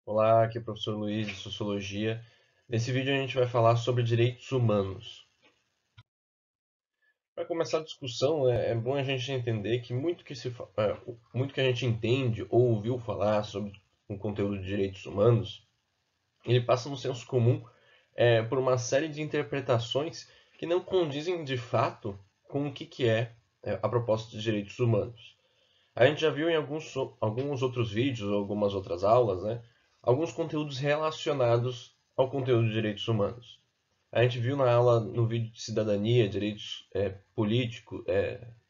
Olá, aqui é o professor Luiz de Sociologia. Nesse vídeo a gente vai falar sobre direitos humanos. Para começar a discussão, é bom a gente entender que muito que a gente entende ou ouviu falar sobre o conteúdo de direitos humanos, ele passa no senso comum por uma série de interpretações que não condizem de fato com o que é a proposta de direitos humanos. A gente já viu em alguns outros vídeos ou algumas outras aulas, né, alguns conteúdos relacionados ao conteúdo de direitos humanos. A gente viu na aula, no vídeo de cidadania, direitos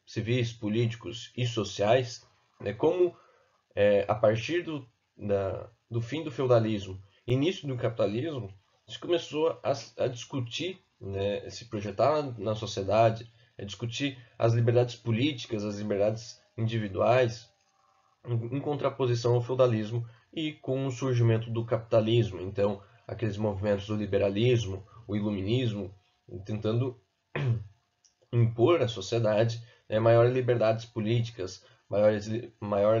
civis, políticos e sociais, né, como a partir do fim do feudalismo, início do capitalismo, se começou a discutir, né, se projetar na sociedade, a discutir as liberdades políticas, as liberdades individuais, em contraposição ao feudalismo e com o surgimento do capitalismo. Então, aqueles movimentos do liberalismo, o iluminismo, tentando impor à sociedade maiores liberdades políticas, maiores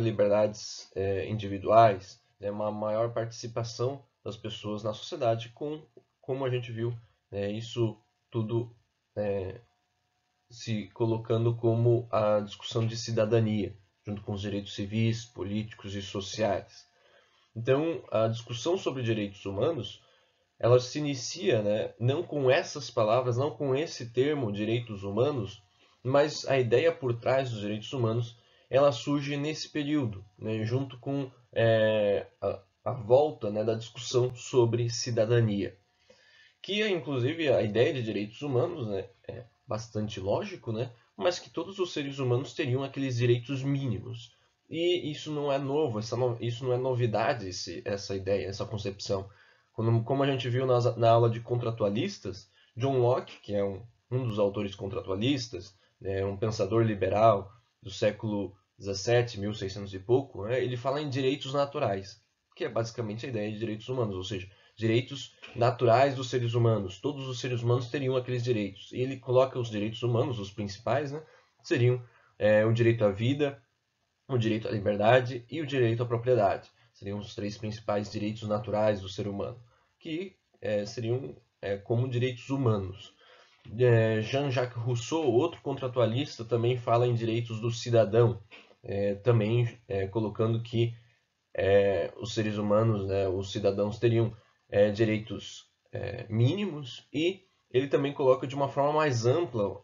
liberdades individuais, uma maior participação das pessoas na sociedade, como a gente viu, isso tudo se colocando como a discussão de cidadania, junto com os direitos civis, políticos e sociais. Então, a discussão sobre direitos humanos, ela se inicia, né, não com essas palavras, não com esse termo, direitos humanos, mas a ideia por trás dos direitos humanos, ela surge nesse período, né, junto com a volta, né, da discussão sobre cidadania. Que é, inclusive, a ideia de direitos humanos, né, é bastante lógico, né, mas que todos os seres humanos teriam aqueles direitos mínimos. E isso não é novo, isso não é novidade, essa ideia, essa concepção. Como a gente viu na aula de contratualistas, John Locke, que é um dos autores contratualistas, né, um pensador liberal do século XVII, 1600 e pouco, né, ele fala em direitos naturais, que é basicamente a ideia de direitos humanos, ou seja, direitos naturais dos seres humanos. Todos os seres humanos teriam aqueles direitos. E ele coloca os direitos humanos, os principais, né, seriam o direito à vida, o direito à liberdade e o direito à propriedade. Seriam os três principais direitos naturais do ser humano, que seriam como direitos humanos. Jean-Jacques Rousseau, outro contratualista, também fala em direitos do cidadão, também colocando que os seres humanos, né, os cidadãos teriam direitos mínimos, e ele também coloca de uma forma mais ampla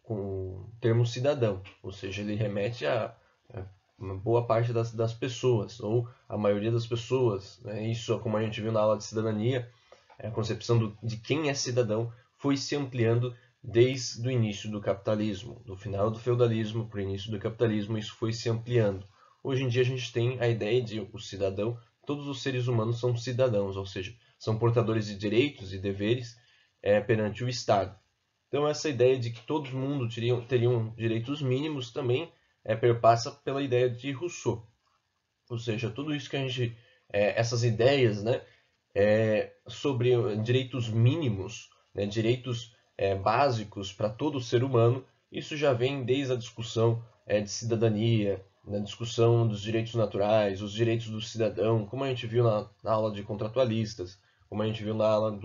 com o termo cidadão, ou seja, ele remete a uma boa parte das pessoas, ou a maioria das pessoas. Né? Isso, como a gente viu na aula de cidadania, a concepção de quem é cidadão foi se ampliando desde o início do capitalismo, do final do feudalismo para o início do capitalismo, isso foi se ampliando. Hoje em dia a gente tem a ideia de o cidadão, todos os seres humanos são cidadãos, ou seja, são portadores de direitos e deveres perante o Estado. Então essa ideia de que todo mundo teriam direitos mínimos também perpassa pela ideia de Rousseau. Ou seja, tudo isso que a gente, essas ideias, né, sobre direitos mínimos, né, direitos básicos para todo ser humano, isso já vem desde a discussão de cidadania, na discussão dos direitos naturais, os direitos do cidadão, como a gente viu na aula de contratualistas, como a gente viu na aula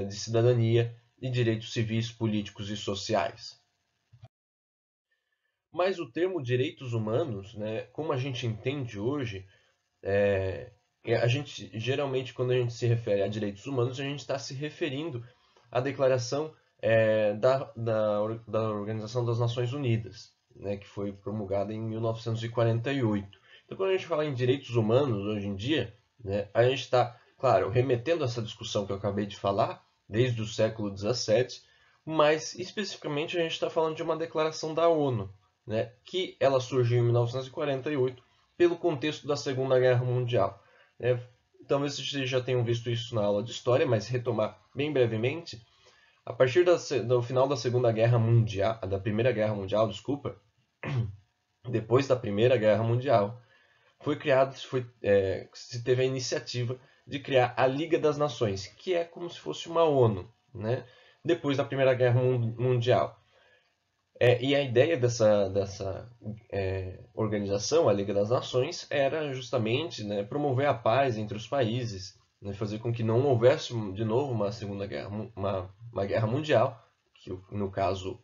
de cidadania e direitos civis, políticos e sociais. Mas o termo direitos humanos, né, como a gente entende hoje, a gente geralmente, quando a gente se refere a direitos humanos, a gente está se referindo à declaração da Organização das Nações Unidas, né, que foi promulgada em 1948. Então, quando a gente fala em direitos humanos hoje em dia, né, a gente está, claro, remetendo a essa discussão que eu acabei de falar, desde o século XVII, mas especificamente a gente está falando de uma declaração da ONU, né, que ela surgiu em 1948 pelo contexto da Segunda Guerra Mundial. Talvez vocês já tenham visto isso na aula de história, mas retomar bem brevemente. A partir do final da Segunda Guerra Mundial, da Primeira Guerra Mundial, desculpa, depois da Primeira Guerra Mundial, se teve a iniciativa de criar a Liga das Nações, que é como se fosse uma ONU, né? Depois da Primeira Guerra Mundial. E a ideia dessa organização, a Liga das Nações, era justamente, né, promover a paz entre os países, né, fazer com que não houvesse de novo uma segunda guerra, uma guerra mundial, que no caso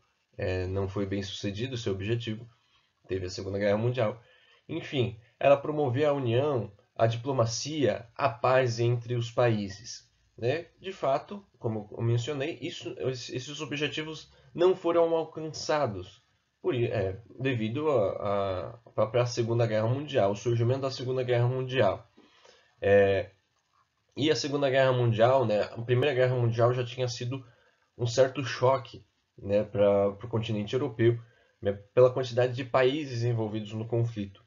não foi bem sucedido o seu objetivo, teve a Segunda Guerra Mundial. Enfim, ela promovia a união, a diplomacia, a paz entre os países. Né? De fato, como eu mencionei, esses objetivos não foram alcançados devido à própria Segunda Guerra Mundial, o surgimento da Segunda Guerra Mundial. E a Segunda Guerra Mundial, né, a Primeira Guerra Mundial já tinha sido um certo choque, né, para o continente europeu, né, pela quantidade de países envolvidos no conflito.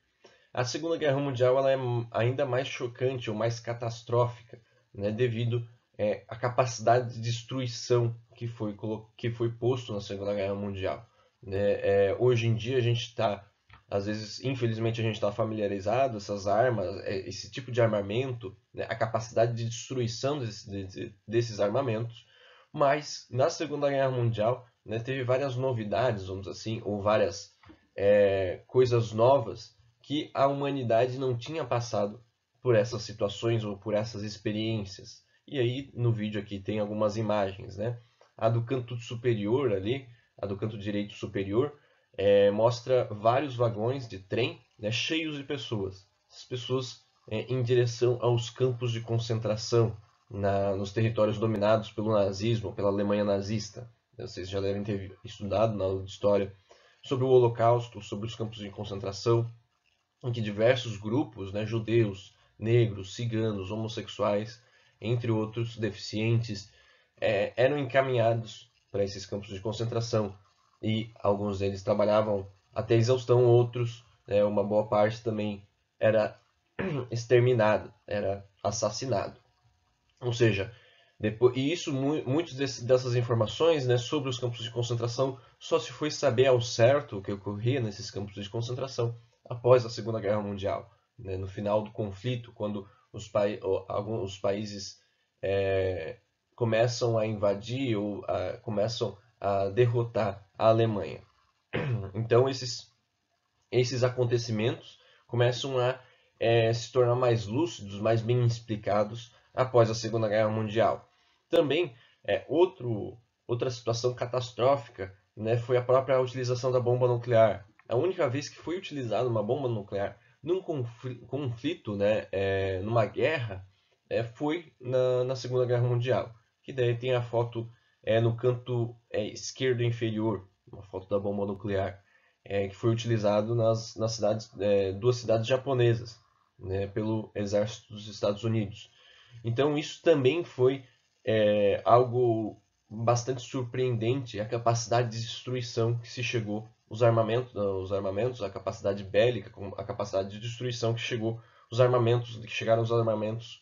A Segunda Guerra Mundial ela é ainda mais chocante ou mais catastrófica, né, devido à capacidade de destruição que foi posto na Segunda Guerra Mundial. Né? Hoje em dia a gente está, às vezes, infelizmente a gente está familiarizado essas armas, esse tipo de armamento, né, a capacidade de destruição desses armamentos, mas na Segunda Guerra Mundial, né, teve várias novidades, vamos dizer assim, ou várias coisas novas que a humanidade não tinha passado por essas situações ou por essas experiências. E aí no vídeo aqui tem algumas imagens, né? A do canto superior ali, a do canto direito superior, mostra vários vagões de trem, né, cheios de pessoas. As pessoas em direção aos campos de concentração nos territórios dominados pelo nazismo, pela Alemanha nazista. Vocês já devem ter estudado na aula de história sobre o Holocausto, sobre os campos de concentração, em que diversos grupos, né, judeus, negros, ciganos, homossexuais, entre outros deficientes, eram encaminhados para esses campos de concentração. E alguns deles trabalhavam até exaustão, outros, né, uma boa parte também era exterminado, era assassinado. Ou seja, e isso, muitas dessas informações, né, sobre os campos de concentração só se foi saber ao certo o que ocorria nesses campos de concentração após a Segunda Guerra Mundial, né, no final do conflito, quando alguns países começam a invadir ou começam a derrotar a Alemanha. Então esses acontecimentos começam a se tornar mais lúcidos, mais bem explicados após a Segunda Guerra Mundial. Também, outra situação catastrófica, né, foi a própria utilização da bomba nuclear. A única vez que foi utilizada uma bomba nuclear num conflito, né, numa guerra, foi na Segunda Guerra Mundial. Que daí tem a foto no canto esquerdo inferior, uma foto da bomba nuclear, que foi utilizado nas cidades, duas cidades japonesas, né, pelo exército dos Estados Unidos. Então isso também foi algo bastante surpreendente, a capacidade de destruição que se chegou, os armamentos, a capacidade bélica, a capacidade de destruição que chegou, que chegaram os armamentos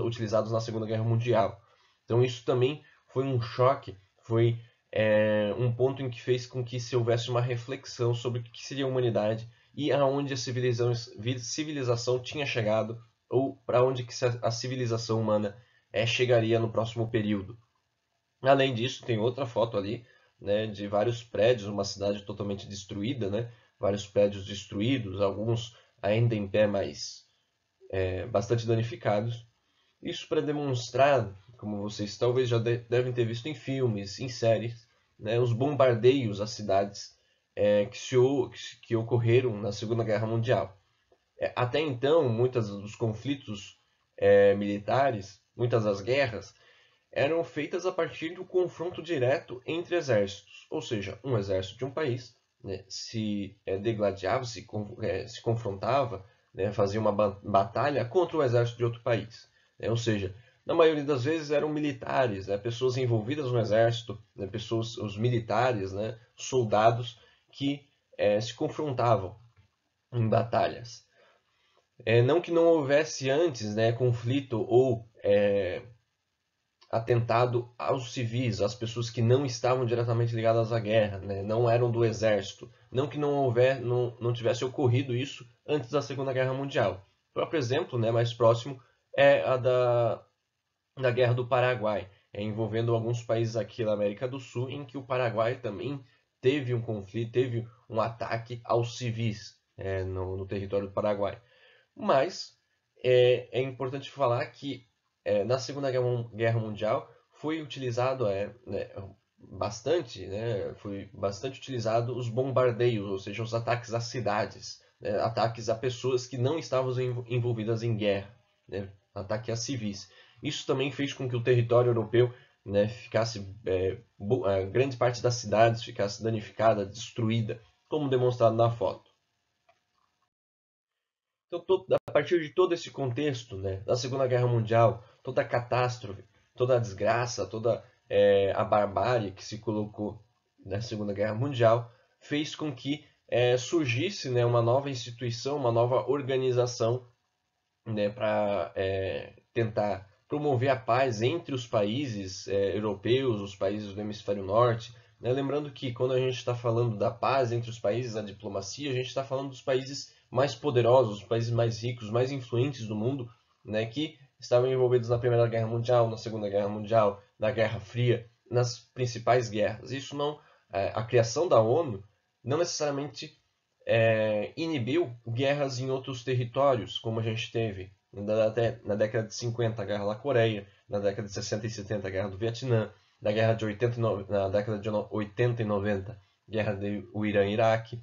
utilizados na Segunda Guerra Mundial. Então isso também foi um choque, foi um ponto em que fez com que se houvesse uma reflexão sobre o que seria a humanidade e aonde a civilização tinha chegado ou para onde que a civilização humana chegaria no próximo período. Além disso, tem outra foto ali, né, de vários prédios, uma cidade totalmente destruída, né, vários prédios destruídos, alguns ainda em pé, mas bastante danificados. Isso para demonstrar, como vocês talvez já devem ter visto em filmes, em séries, né, os bombardeios às cidades que ocorreram na Segunda Guerra Mundial. Até então, muitos dos conflitos militares, muitas das guerras, eram feitas a partir do confronto direto entre exércitos. Ou seja, um exército de um país, né, se degladiava, se confrontava, né, fazia uma batalha contra o exército de outro país. Ou seja, na maioria das vezes eram militares, né, pessoas envolvidas no exército, né, os militares, né, soldados que se confrontavam em batalhas. Não que não houvesse antes, né, conflito ou atentado aos civis, às pessoas que não estavam diretamente ligadas à guerra, né, não eram do exército. Não que não tivesse ocorrido isso antes da Segunda Guerra Mundial. O próprio exemplo, né, mais próximo é a da Guerra do Paraguai, envolvendo alguns países aqui na América do Sul, em que o Paraguai também teve um conflito, teve um ataque aos civis no território do Paraguai. Mas é importante falar que na Segunda Guerra Mundial foi utilizado bastante, né, foi bastante utilizado os bombardeios, ou seja, os ataques às cidades, né, ataques a pessoas que não estavam envolvidas em guerra, né, ataque a civis. Isso também fez com que o território europeu, né, ficasse grande parte das cidades ficasse danificada, destruída, como demonstrado na foto. Então, a partir de todo esse contexto, né, da Segunda Guerra Mundial, toda a catástrofe, toda a desgraça, toda a barbárie que se colocou na Segunda Guerra Mundial, fez com que surgisse, né, uma nova instituição, uma nova organização, né, para tentar promover a paz entre os países europeus, os países do hemisfério norte. Né? Lembrando que quando a gente está falando da paz entre os países, a diplomacia, a gente está falando dos países mais poderosos, os países mais ricos, mais influentes do mundo, né, que estavam envolvidos na Primeira Guerra Mundial, na Segunda Guerra Mundial, na Guerra Fria, nas principais guerras. Isso não, a criação da ONU não necessariamente inibiu guerras em outros territórios, como a gente teve na década de 50, a Guerra da Coreia, na década de 60 e 70, a Guerra do Vietnã, na década de 80 e 90, Guerra do Irã-Iraque,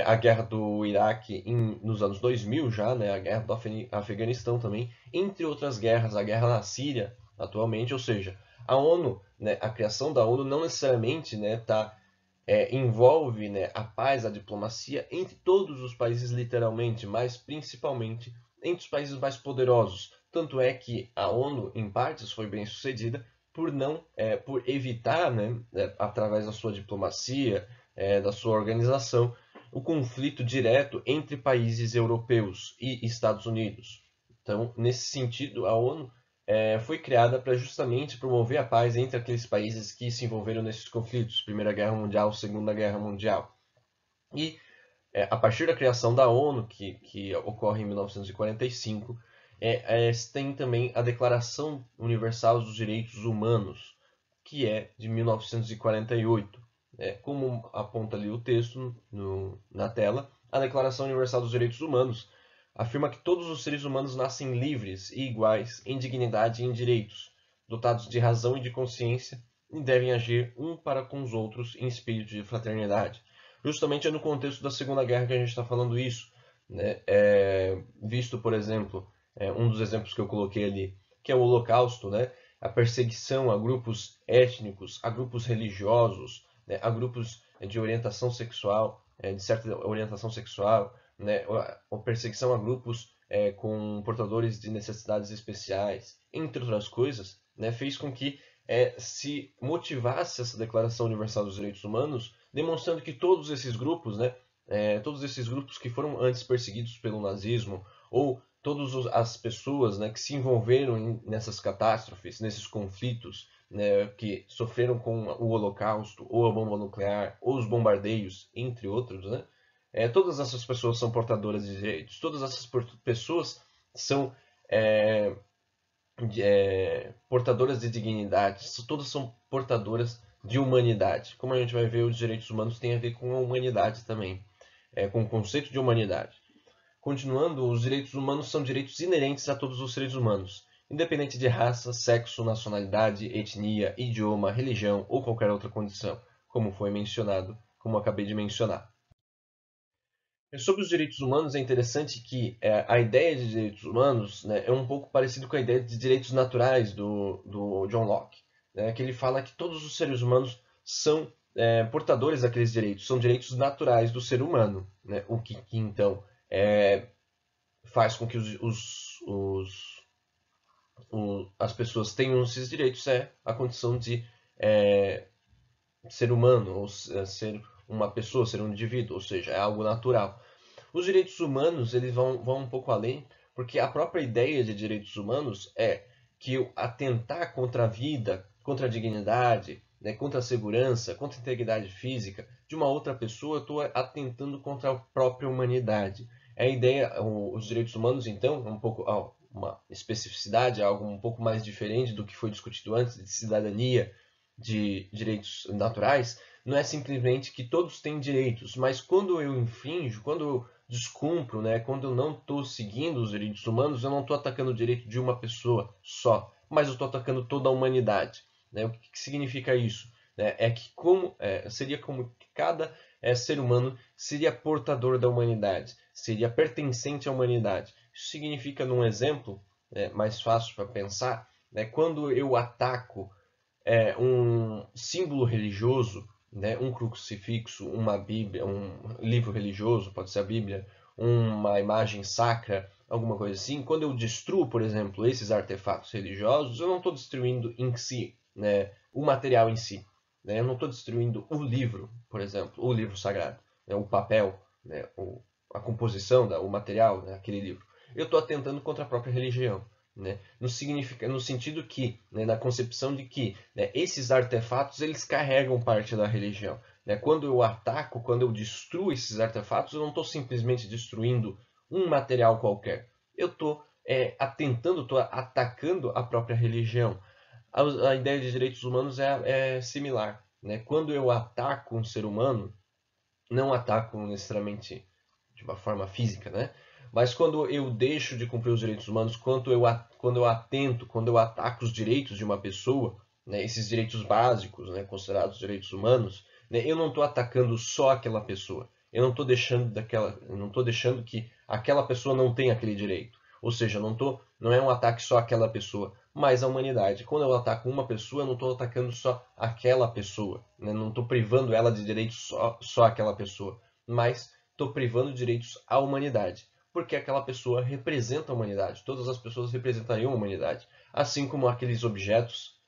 a Guerra do Iraque nos anos 2000 já, né, a Guerra do Afeganistão também, entre outras guerras, a Guerra na Síria atualmente, ou seja, a ONU, né, a criação da ONU não necessariamente, né, envolve, né, a paz, a diplomacia entre todos os países literalmente, mas principalmente entre os países mais poderosos. Tanto é que a ONU, em partes, foi bem sucedida por evitar, né, através da sua diplomacia, da sua organização, o conflito direto entre países europeus e Estados Unidos. Então, nesse sentido, a ONU foi criada para justamente promover a paz entre aqueles países que se envolveram nesses conflitos, Primeira Guerra Mundial, Segunda Guerra Mundial. E a partir da criação da ONU, que ocorre em 1945, tem também a Declaração Universal dos Direitos Humanos, que é de 1948. Como aponta ali o texto na tela, a Declaração Universal dos Direitos Humanos afirma que todos os seres humanos nascem livres e iguais em dignidade e em direitos, dotados de razão e de consciência, e devem agir um para com os outros em espírito de fraternidade. Justamente é no contexto da Segunda Guerra que a gente está falando isso, né? Visto, por exemplo, um dos exemplos que eu coloquei ali, que é o Holocausto, né? A perseguição a grupos étnicos, a grupos religiosos, né? A grupos de orientação sexual, de certa orientação sexual, né? A perseguição a grupos com portadores de necessidades especiais, entre outras coisas, né? Fez com que se motivasse essa Declaração Universal dos Direitos Humanos, demonstrando que todos esses grupos, né, todos esses grupos que foram antes perseguidos pelo nazismo, ou todas as pessoas, né, que se envolveram nessas catástrofes, nesses conflitos, né, que sofreram com o Holocausto, ou a bomba nuclear, ou os bombardeios, entre outros, né, todas essas pessoas são portadoras de direitos, todas essas pessoas são portadoras de dignidade, todas são portadoras de humanidade. Como a gente vai ver, os direitos humanos têm a ver com a humanidade também, com o conceito de humanidade. Continuando, os direitos humanos são direitos inerentes a todos os seres humanos, independente de raça, sexo, nacionalidade, etnia, idioma, religião ou qualquer outra condição, como foi mencionado, como acabei de mencionar. Sobre os direitos humanos, é interessante que a ideia de direitos humanos, né, é um pouco parecido com a ideia de direitos naturais do John Locke, né, que ele fala que todos os seres humanos são portadores daqueles direitos, são direitos naturais do ser humano, né, o que então faz com que as pessoas tenham esses direitos a condição de ser humano, ou ser uma pessoa, ser um indivíduo, ou seja, é algo natural. Os direitos humanos eles vão um pouco além, porque a própria ideia de direitos humanos é que atentar contra a vida, contra a dignidade, né, contra a segurança, contra a integridade física de uma outra pessoa, eu estou atentando contra a própria humanidade. A ideia, os direitos humanos, então, é um pouco uma especificidade, algo um pouco mais diferente do que foi discutido antes de cidadania, de direitos naturais, não é simplesmente que todos têm direitos, mas quando eu infrinjo, quando eu descumpro, né, quando eu não estou seguindo os direitos humanos, eu não estou atacando o direito de uma pessoa só, mas eu estou atacando toda a humanidade. Né? O que significa isso? É que seria como que cada ser humano seria portador da humanidade, seria pertencente à humanidade. Isso significa, num exemplo mais fácil para pensar, né, quando eu ataco um símbolo religioso, né, um crucifixo, uma Bíblia, um livro religioso, pode ser a Bíblia, uma imagem sacra, alguma coisa assim, quando eu destruo, por exemplo, esses artefatos religiosos, eu não estou destruindo em si, né, o material em si. Né, eu não estou destruindo o livro, por exemplo, o livro sagrado, né, o papel, né, a composição, o material, né, aquele livro. Eu estou atentando contra a própria religião. Né? No sentido que, né, na concepção de que, né, esses artefatos eles carregam parte da religião. Né? Quando eu ataco, quando eu destruo esses artefatos, eu não estou simplesmente destruindo um material qualquer. Eu estou atentando, estou atacando a própria religião. A ideia de direitos humanos é similar. Né? Quando eu ataco um ser humano, não ataco necessariamente de uma forma física, né? Mas quando eu deixo de cumprir os direitos humanos, quando eu atento, quando eu ataco os direitos de uma pessoa, né, esses direitos básicos, né, considerados direitos humanos, né, eu não estou atacando só aquela pessoa. Eu não estou deixando que aquela pessoa não tenha aquele direito. Ou seja, não é um ataque só àquela pessoa, mas à humanidade. Quando eu ataco uma pessoa, eu não estou atacando só aquela pessoa. Né? Não estou privando ela de direitos só aquela pessoa, mas estou privando direitos à humanidade, porque aquela pessoa representa a humanidade. Todas as pessoas representariam a humanidade, assim como aqueles objetos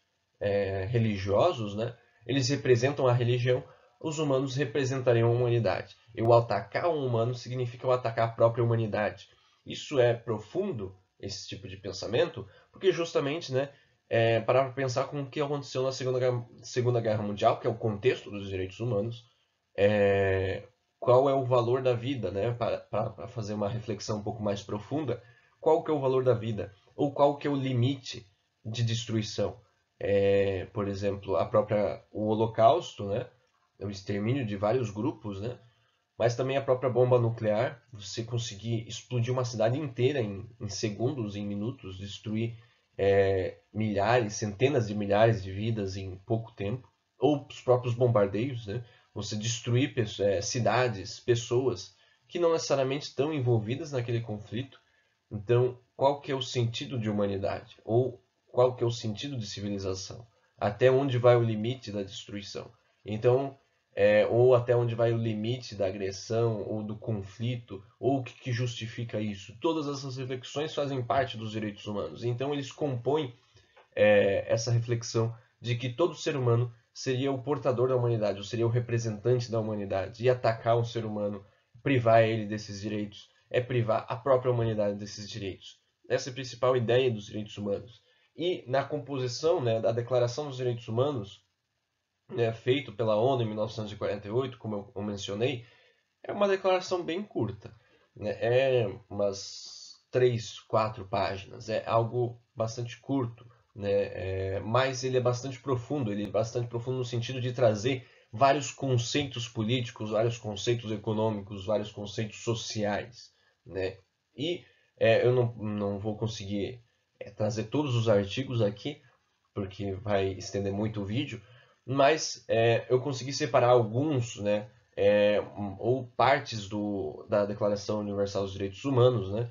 religiosos, né? Eles representam a religião, os humanos representariam a humanidade. Eu atacar um humano significa eu atacar a própria humanidade. Isso é profundo, esse tipo de pensamento, porque justamente, né, parar para pensar com o que aconteceu na Segunda Guerra Mundial, que é o contexto dos direitos humanos, qual é o valor da vida, né? Para fazer uma reflexão um pouco mais profunda, qual que é o valor da vida? Ou qual que é o limite de destruição? Por exemplo, o Holocausto, né? O extermínio de vários grupos, né? Mas também a própria bomba nuclear, você conseguir explodir uma cidade inteira em segundos, em minutos, destruir milhares, centenas de milhares de vidas em pouco tempo, ou os próprios bombardeios, né? Você destruir cidades, pessoas que não necessariamente estão envolvidas naquele conflito. Então, qual que é o sentido de humanidade? Ou qual que é o sentido de civilização? Até onde vai o limite da destruição? Então, ou até onde vai o limite da agressão ou do conflito, ou o que justifica isso? Todas essas reflexões fazem parte dos direitos humanos. Então, eles compõem essa reflexão de que todo ser humano seria o portador da humanidade, ou seria o representante da humanidade. E atacar um ser humano, privar ele desses direitos, é privar a própria humanidade desses direitos. Essa é a principal ideia dos direitos humanos. E na composição, né, da Declaração dos Direitos Humanos, né, feito pela ONU em 1948, como eu mencionei, é uma declaração bem curta. Né? É umas 3, 4 páginas. É algo bastante curto. Né? Mas ele é bastante profundo. Ele é bastante profundo no sentido de trazer vários conceitos políticos, vários conceitos econômicos, vários conceitos sociais. Né? E eu não vou conseguir trazer todos os artigos aqui, porque vai estender muito o vídeo, mas eu consegui separar alguns, né, ou partes da Declaração Universal dos Direitos Humanos, né,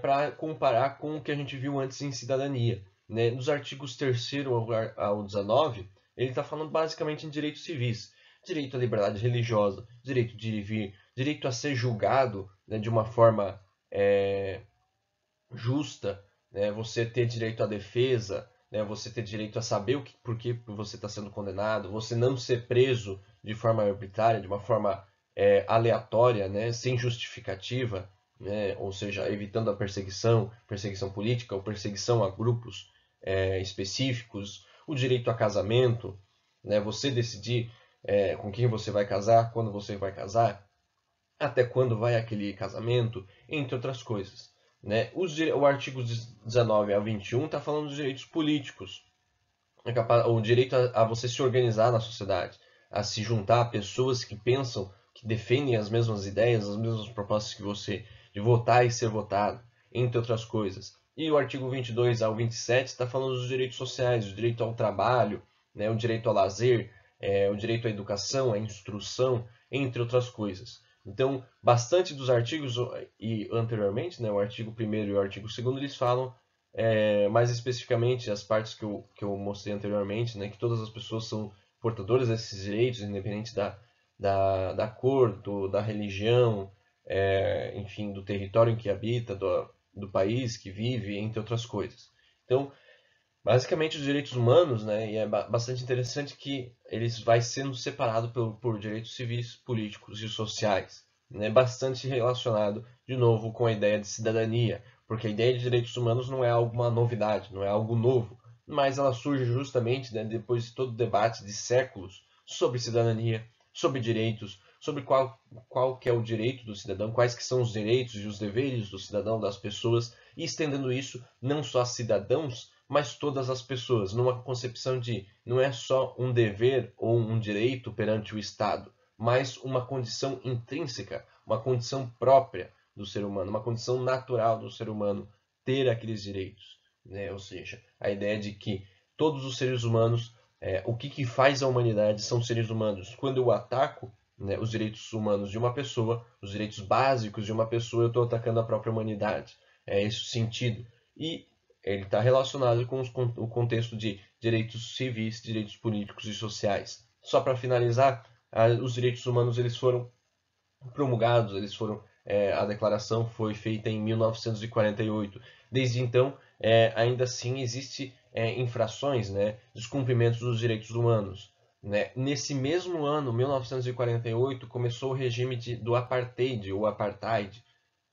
para comparar com o que a gente viu antes em cidadania. Né? Nos artigos 3º ao 19, ele está falando basicamente em direitos civis. Direito à liberdade religiosa, direito de ir e vir, direito a ser julgado, né, de uma forma justa, né? Você ter direito à defesa, né? Você ter direito a saber por que você está sendo condenado, você não ser preso de forma arbitrária, de uma forma aleatória, né? Sem justificativa, né? Ou seja, evitando a perseguição política ou perseguição a grupos específicos, o direito a casamento, né? Você decidir com quem você vai casar, quando você vai casar, até quando vai aquele casamento, entre outras coisas. Né? O artigo 19 a 21 está falando dos direitos políticos, o direito a você se organizar na sociedade, a se juntar a pessoas que pensam, que defendem as mesmas ideias, as mesmas propostas que você, de votar e ser votado, entre outras coisas. E o artigo 22 ao 27 está falando dos direitos sociais, o direito ao trabalho, né, o direito ao lazer, o direito à educação, à instrução, entre outras coisas. Então, bastante dos artigos, e anteriormente, né, o artigo 1º e o artigo 2º, eles falam mais especificamente as partes que eu mostrei anteriormente, né, que todas as pessoas são portadoras desses direitos, independente da cor, da religião, enfim, do território em que habita, do país que vive, entre outras coisas. Então, basicamente, os direitos humanos, né, e é bastante interessante que eles vai sendo separado por direitos civis, políticos e sociais, né, bastante relacionado, de novo, com a ideia de cidadania, porque a ideia de direitos humanos não é alguma novidade, não é algo novo, mas ela surge justamente, né, depois de todo o debate de séculos sobre cidadania, sobre direitos, sobre qual que é o direito do cidadão, quais que são os direitos e os deveres do cidadão, das pessoas, e estendendo isso não só a cidadãos, mas todas as pessoas, numa concepção de não é só um dever ou um direito perante o Estado, mas uma condição intrínseca, uma condição própria do ser humano, uma condição natural do ser humano ter aqueles direitos, né? Ou seja, a ideia de que todos os seres humanos, o que faz a humanidade são seres humanos. Quando eu ataco, né, os direitos humanos de uma pessoa, os direitos básicos de uma pessoa, eu estou atacando a própria humanidade. É esse o sentido. E ele está relacionado com o contexto de direitos civis, direitos políticos e sociais. Só para finalizar, os direitos humanos eles foram promulgados, a declaração foi feita em 1948. Desde então, ainda assim existe infrações, né, descumprimentos dos direitos humanos. Né? Nesse mesmo ano, 1948, começou o regime do apartheid, ou apartheid,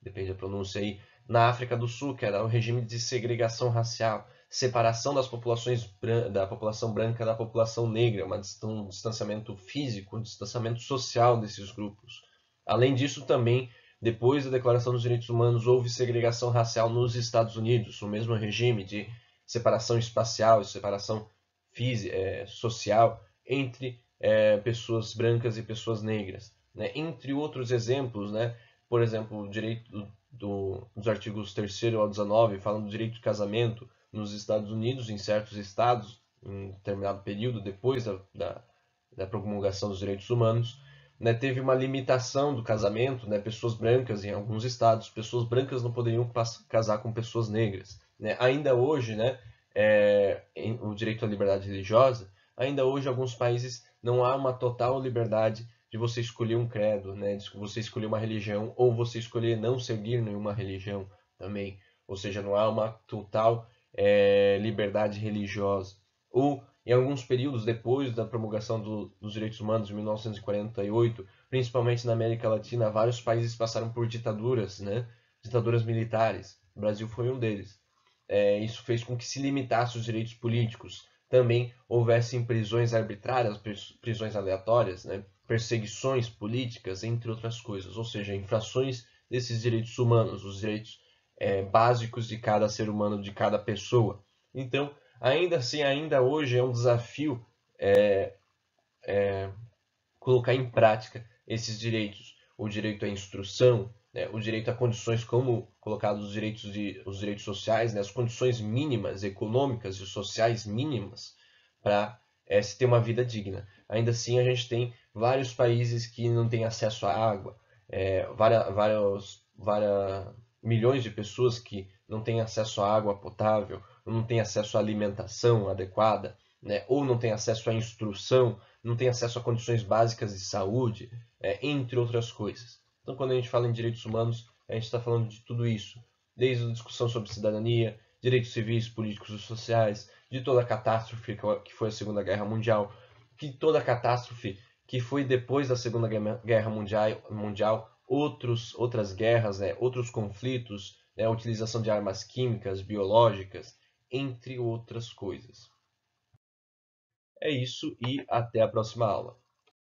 depende da pronúncia aí, na África do Sul, que era o regime de segregação racial, separação das populações da população branca da população negra, um distanciamento físico, um distanciamento social desses grupos. Além disso, também, depois da Declaração dos Direitos Humanos, houve segregação racial nos Estados Unidos, o mesmo regime de separação espacial e separação social entre pessoas brancas e pessoas negras. Né? Entre outros exemplos, né? Por exemplo, o direito dos artigos 3º ao 19, falando do direito de casamento nos Estados Unidos, em certos estados, em determinado período depois da promulgação dos direitos humanos, né, teve uma limitação do casamento, né, pessoas brancas em alguns estados, pessoas brancas não poderiam casar com pessoas negras. Né? Ainda hoje, né, o direito à liberdade religiosa, ainda hoje em alguns países não há uma total liberdade de você escolher um credo, né, de você escolher uma religião, ou você escolher não seguir nenhuma religião também. Ou seja, não há uma total liberdade religiosa. Ou em alguns períodos depois da promulgação dos direitos humanos, em 1948, principalmente na América Latina, vários países passaram por ditaduras, né? Ditaduras militares. O Brasil foi um deles. Isso fez com que se limitasse os direitos políticos. Também houvessem prisões arbitrárias, prisões aleatórias, né? Perseguições políticas, entre outras coisas. Ou seja, infrações desses direitos humanos, os direitos básicos de cada ser humano, de cada pessoa. Então, ainda assim, ainda hoje é um desafio colocar em prática esses direitos. O direito à instrução, né, o direito a condições como colocados os direitos sociais, né, as condições mínimas econômicas e sociais mínimas para se ter uma vida digna. Ainda assim, a gente tem vários países que não têm acesso à água, várias milhões de pessoas que não têm acesso à água potável, não têm acesso à alimentação adequada, né, ou não têm acesso à instrução, não têm acesso a condições básicas de saúde, entre outras coisas. Então, quando a gente fala em direitos humanos, a gente está falando de tudo isso, desde a discussão sobre cidadania, direitos civis, políticos e sociais, de toda a catástrofe que foi a Segunda Guerra Mundial, que toda a catástrofe que foi depois da Segunda Guerra Mundial, outras guerras, né, outros conflitos, né, a utilização de armas químicas, biológicas, entre outras coisas. É isso e até a próxima aula.